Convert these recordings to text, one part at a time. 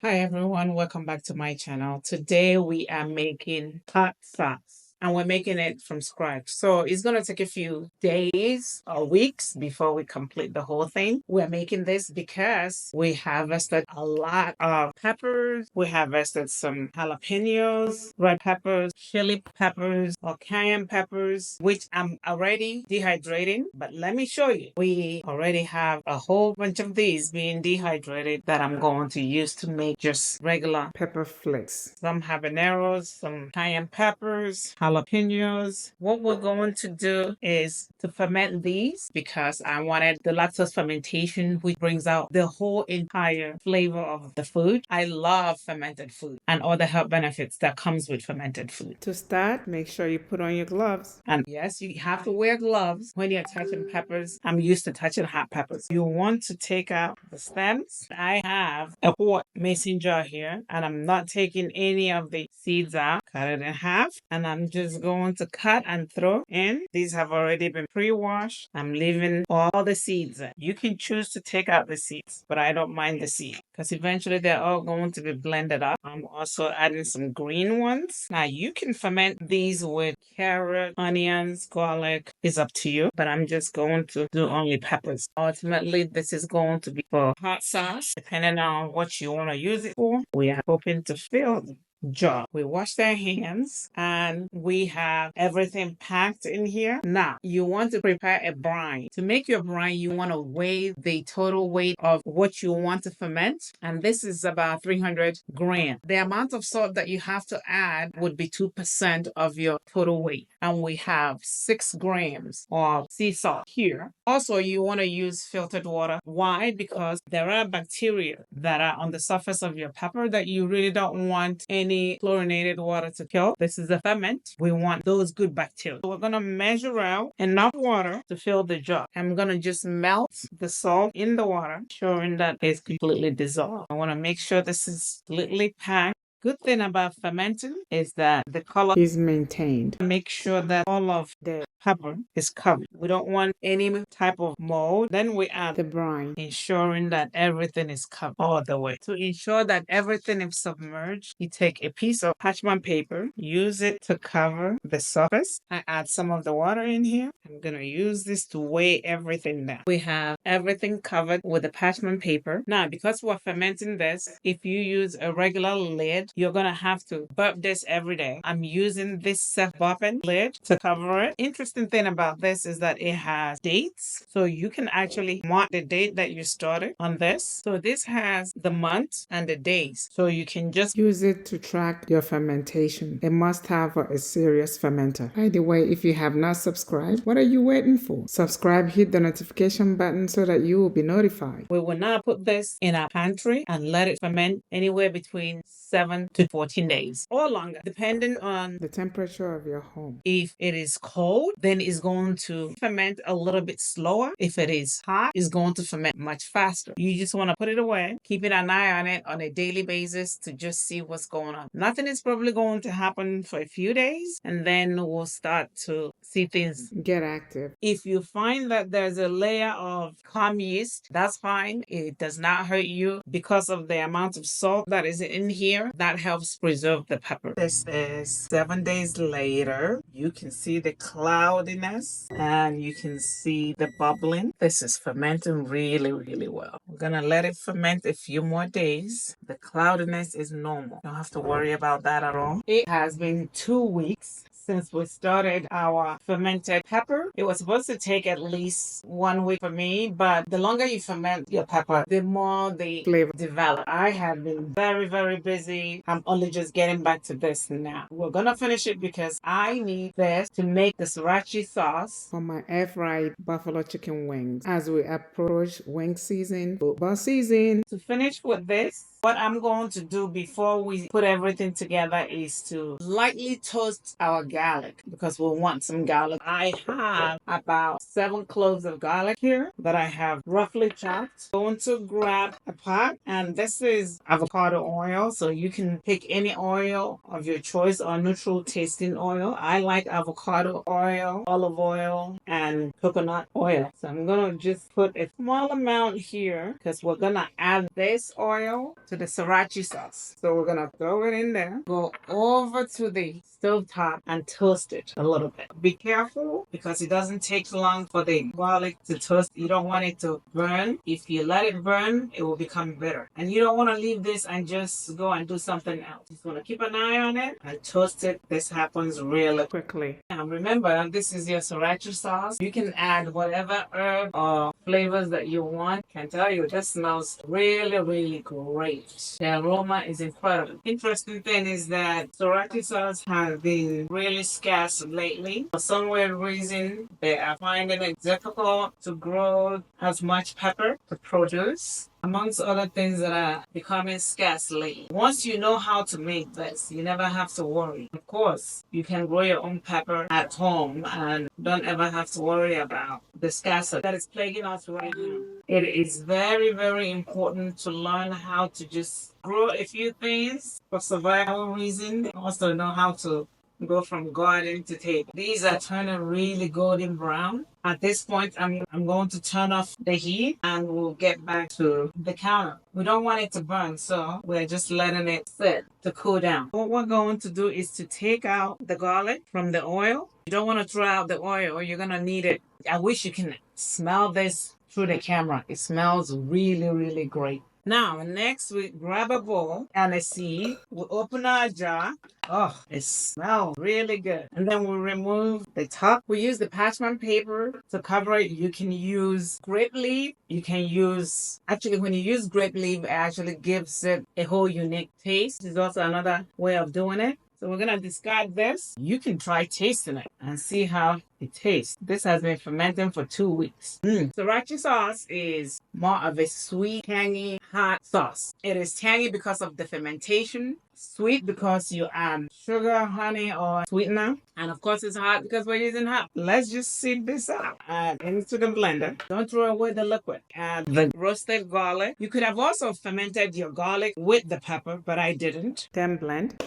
Hi everyone, welcome back to my channel. Today we are making hot sauce and we're making it from scratch. So it's going to take a few days or weeks before we complete the whole thing. We're making this because we harvested a lot of peppers. We harvested some jalapenos, red peppers, chili peppers, or cayenne peppers, which I'm already dehydrating. But let me show you. We already have a whole bunch of these being dehydrated that I'm going to use to make just regular pepper flakes. Some habaneros, some cayenne peppers, jalapenos. What we're going to do is to ferment these because I wanted the lactose fermentation, which brings out the whole entire flavor of the food. I love fermented food and all the health benefits that comes with fermented food. To start, make sure you put on your gloves. And yes, you have to wear gloves when you're touching peppers. I'm used to touching hot peppers. You want to take out the stems. I have a quart mason jar here and I'm not taking any of the seeds out. Cut it in half and I'm just going to cut and throw in. These have already been pre-washed. I'm leaving all the seeds in. You can choose to take out the seeds, but I don't mind the seed because eventually they're all going to be blended up. I'm also adding some green ones. Now you can ferment these with carrot, onions, garlic. It's up to you, but I'm just going to do only peppers. Ultimately, this is going to be for hot sauce, depending on what you want to use it for. We are hoping to fill the jar. We wash their hands and we have everything packed in here. Now, you want to prepare a brine. To make your brine, you want to weigh the total weight of what you want to ferment, and this is about 300 grams. The amount of salt that you have to add would be 2% of your total weight, and we have 6 grams of sea salt here. Also, you want to use filtered water. Why? Because there are bacteria that are on the surface of your pepper that you really don't want any chlorinated water to kill. This is a ferment. We want those good bacteria. So we're going to measure out enough water to fill the jar. I'm going to just melt the salt in the water, ensuring that it's completely dissolved. I want to make sure this is completely packed. Good thing about fermenting is that the color is maintained. Make sure that all of the pepper is covered. We don't want any type of mold. Then we add the brine, ensuring that everything is covered all the way. To ensure that everything is submerged, you take a piece of parchment paper, use it to cover the surface. I add some of the water in here. I'm going to use this to weigh everything down. We have everything covered with the parchment paper. Now, because we're fermenting this, if you use a regular lid, you're going to have to burp this every day. I'm using this self-burping lid to cover it. Interesting thing about this is that it has dates. So you can actually mark the date that you started on this. So this has the month and the days. So you can just use it to track your fermentation. A must-have for a serious fermenter. By the way, if you have not subscribed, what are you waiting for? Subscribe, hit the notification button so that you will be notified. We will now put this in our pantry and let it ferment anywhere between 7 to 14 days or longer, depending on the temperature of your home. If it is cold, then it's going to ferment a little bit slower. If it is hot, it's going to ferment much faster. You just want to put it away, keeping an eye on it on a daily basis to just see what's going on. Nothing is probably going to happen for a few days, and then we'll start to see things get active. If you find that there's a layer of calm yeast, that's fine. It does not hurt you because of the amount of salt that is in here. That helps preserve the pepper. This is 7 days later. You can see the cloudiness and you can see the bubbling. This is fermenting really, really well. We're gonna let it ferment a few more days. The cloudiness is normal. Don't have to worry about that at all. It has been 2 weeks since we started our fermented pepper. It was supposed to take at least 1 week for me, but the longer you ferment your pepper, the more the flavor develops. I have been very, very busy. I'm only just getting back to this now. We're gonna finish it because I need this to make the sriracha sauce for my air-fried buffalo chicken wings as we approach wing season, football season. To finish with this, what I'm going to do before we put everything together is to lightly toast our garlic because we'll want some garlic. I have about 7 cloves of garlic here that I have roughly chopped. Going to grab a pot, and this is avocado oil, so you can pick any oil of your choice or neutral tasting oil. I like avocado oil, olive oil, and coconut oil. So I'm gonna just put a small amount here because we're gonna add this oil to the sriracha sauce. So we're gonna throw it in there, go over to the stove top and toast it a little bit. Be careful because it doesn't take long for the garlic to toast. You don't want it to burn. If you let it burn, it will become bitter. And you don't want to leave this and just go and do something else. You just want to keep an eye on it and toast it. This happens really quickly. And remember, this is your sriracha sauce. You can add whatever herb or flavors that you want. I can tell you, this smells really, really great. The aroma is incredible. Interesting thing is that sriracha sauce has been really scarce lately. For some weird reason, they are finding it difficult to grow as much pepper to produce, amongst other things that are becoming scarce lately. Once you know how to make this, you never have to worry. Of course, you can grow your own pepper at home and don't ever have to worry about the scarcity that is plaguing us right now. It is very, very important to learn how to just grow a few things for survival reason. Also know how to go from garden to table. These are turning really golden brown. At this point, I'm going to turn off the heat and we'll get back to the counter. We don't want it to burn, so we're just letting it sit to cool down. What we're going to do is to take out the garlic from the oil. You don't want to throw out the oil. You're going to need it. I wish you can smell this through the camera. It smells really, really great. Now, next we grab a bowl and a sieve. We open our jar. Oh, it smells really good. And then we remove the top. We use the parchment paper to cover it. You can use grape leaf. You can use, actually, when you use grape leaf, it actually gives it a whole unique taste. This is also another way of doing it. So we're going to discard this. You can try tasting it and see how it tastes. This has been fermenting for 2 weeks. Sriracha sauce is more of a sweet, tangy, hot sauce. It is tangy because of the fermentation, sweet because you add sugar, honey, or sweetener. And of course it's hot because we're using hot. Let's just sieve this out. Add into the blender. Don't throw away the liquid. Add the roasted garlic. You could have also fermented your garlic with the pepper, but I didn't. Then blend.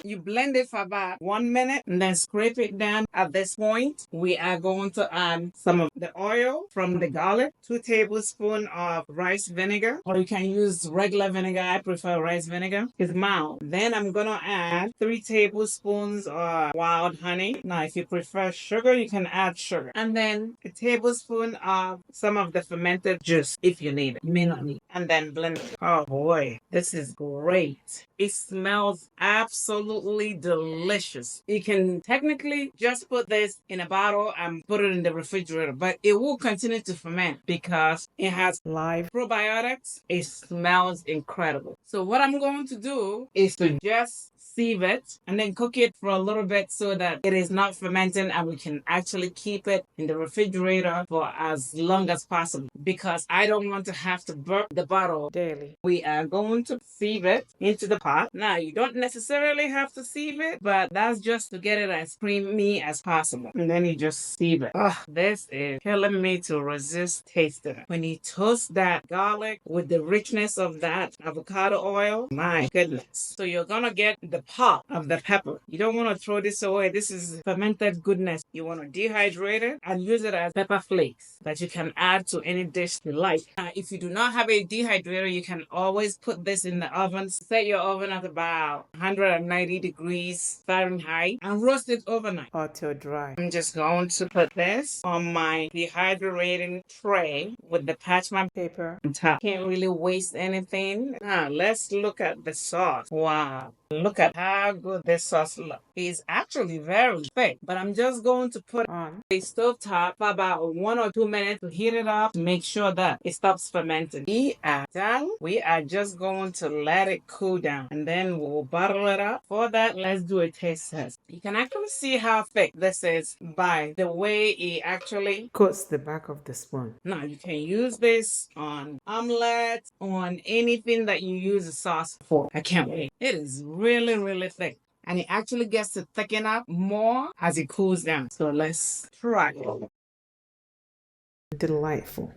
You blend it for about 1 minute and then scrape it down. At this point, we are going to add some of the oil from the garlic, 2 tablespoons of rice vinegar, or you can use regular vinegar. I prefer rice vinegar. It's mild. Then I'm going to add 3 tablespoons of wild honey. Now, if you prefer sugar, you can add sugar. And then a tablespoon of some of the fermented juice if you need it. You may not need it. And then blend it. Oh boy, this is great. It smells absolutely delicious. You can technically just put this in a bottle and put it in the refrigerator, but it will continue to ferment because it has live probiotics. It smells incredible. So what I'm going to do is to just sieve it and then cook it for a little bit so that it is not fermenting and we can actually keep it in the refrigerator for as long as possible because I don't want to have to burp the bottle daily. We are going to sieve it into the pot. Now, you don't necessarily have to sieve it, but that's just to get it as creamy as possible. And then you just sieve it. Oh, this is killing me to resist tasting it. When you toast that garlic with the richness of that avocado oil, my goodness. So you're gonna get the pulp of the pepper. You don't want to throw this away. This is fermented goodness. You want to dehydrate it and use it as pepper flakes that you can add to any dish you like. If you do not have a dehydrator, you can always put this in the oven. Set your oven at about 190 degrees Fahrenheit and roast it overnight or till dry. I'm just going to put this on my dehydrating tray with the parchment paper on top. Can't really waste anything. Now let's look at the sauce. Wow. Look at how good this sauce looks. It's actually very thick, but I'm just going to put on a stove top for about 1 or 2 minutes to heat it up to make sure that it stops fermenting. We are done. We are just going to let it cool down and then we'll bottle it up. For that, let's do a taste test. You can actually see how thick this is by the way it actually coats the back of the spoon. Now you can use this on omelets, on anything that you use a sauce for. I can't wait. It is really, really thick. and it actually gets to thicken up more as it cools down. So let's try it. Delightful.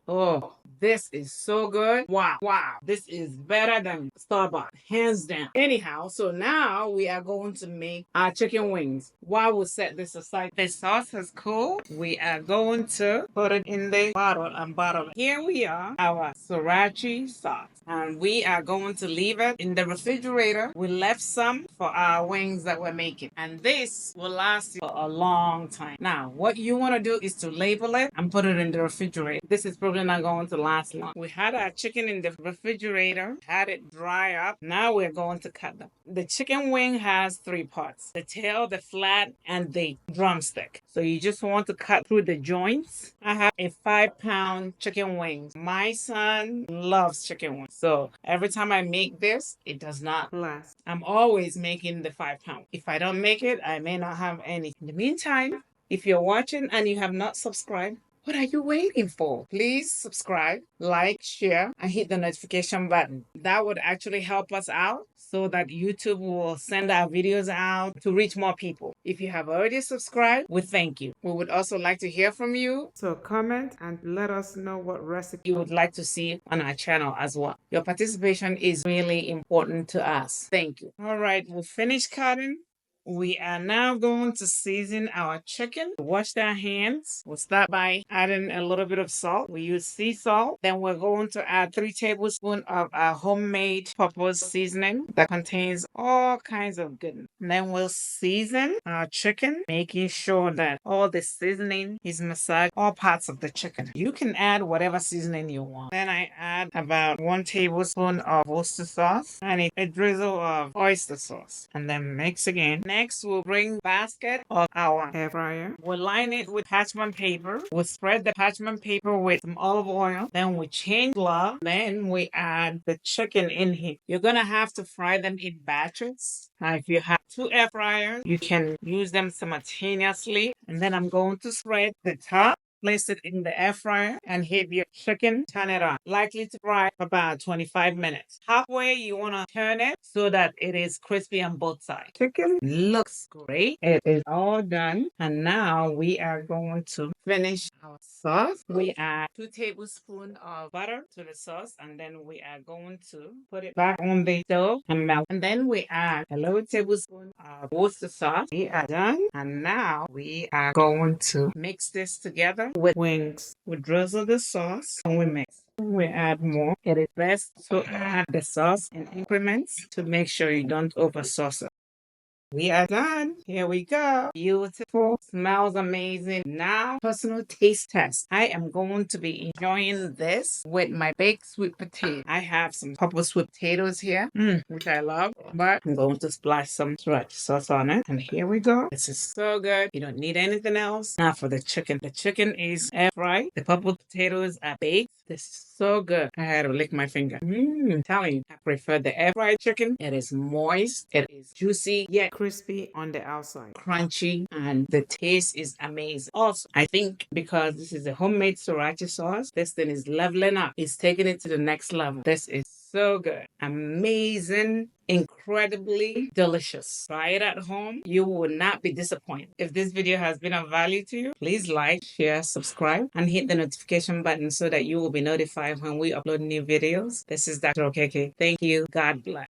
Oh, this is so good. Wow. Wow. This is better than Starbucks, hands down. Anyhow, so now we are going to make our chicken wings. While we set this aside, the sauce is cool. We are going to put it in the bottle and bottle. Here we are, our sriracha sauce. And we are going to leave it in the refrigerator. We left some for our wings that we're making. And this will last you for a long time. Now, what you want to do is to label it and put it in the refrigerator. This is probably not going to last long. We had our chicken in the refrigerator, had it dry up. Now we're going to cut them. The chicken wing has 3 parts: the tail, the flat, and the drumstick. So you just want to cut through the joints. I have a 5-pound chicken wing. My son loves chicken wings. So every time I make this, it does not last. I'm always making the 5-pound. If I don't make it, I may not have any. In the meantime, if you're watching and you have not subscribed, what are you waiting for? Please subscribe, like, share, and hit the notification button. That would actually help us out so that YouTube will send our videos out to reach more people. If you have already subscribed, we thank you. We would also like to hear from you. So comment and let us know what recipe you would like to see on our channel as well. Your participation is really important to us. Thank you. All right, we'll finish cutting. We are now going to season our chicken. Wash our hands. We'll start by adding a little bit of salt. We use sea salt. Then we're going to add 3 tablespoons of our homemade peppers seasoning that contains all kinds of goodness. And then we'll season our chicken, making sure that all the seasoning is massaged all parts of the chicken. You can add whatever seasoning you want. Then I add about 1 tablespoon of Worcester sauce and a drizzle of oyster sauce. And then mix again. Next, we'll bring basket of our air fryer. We'll line it with parchment paper. We'll spread the parchment paper with some olive oil. Then we change flour. Then we add the chicken in here. You're gonna have to fry them in batches. If you have 2 air fryers, you can use them simultaneously. And then I'm going to spread the top. Place it in the air fryer and heat your chicken. Turn it on. Likely to fry for about 25 minutes. Halfway, you want to turn it so that it is crispy on both sides. Chicken looks great. It is all done. And now we are going to finish our sauce. We add 2 tablespoons of butter to the sauce, and then we are going to put it back on the stove and melt. And then we add a little tablespoon of Worcester sauce. We are done. And now we are going to mix this together with wings. We drizzle the sauce and we mix. We add more. It is best to add the sauce in increments to make sure you don't over sauce it. We are done. Here we go. Beautiful. Smells amazing. Now, personal taste test. I am going to be enjoying this with my baked sweet potato. I have some purple sweet potatoes here, which I love, but I'm going to splash some sriracha sauce on it. And here we go. This is so good. You don't need anything else. Now for the chicken. The chicken is air fried. The purple potatoes are baked. This is so good. I had to lick my finger. I'm telling you, I prefer the air fried chicken. It is moist. It is juicy, yet crispy on the outside. Crunchy, and the taste is amazing. Also, I think because this is a homemade sriracha sauce, this thing is leveling up. It's taking it to the next level. This is so good. Amazing. Incredibly delicious. Try it at home. You will not be disappointed. If this video has been of value to you, please like, share, subscribe, and hit the notification button so that you will be notified when we upload new videos. This is Dr. Okeke. Thank you. God bless.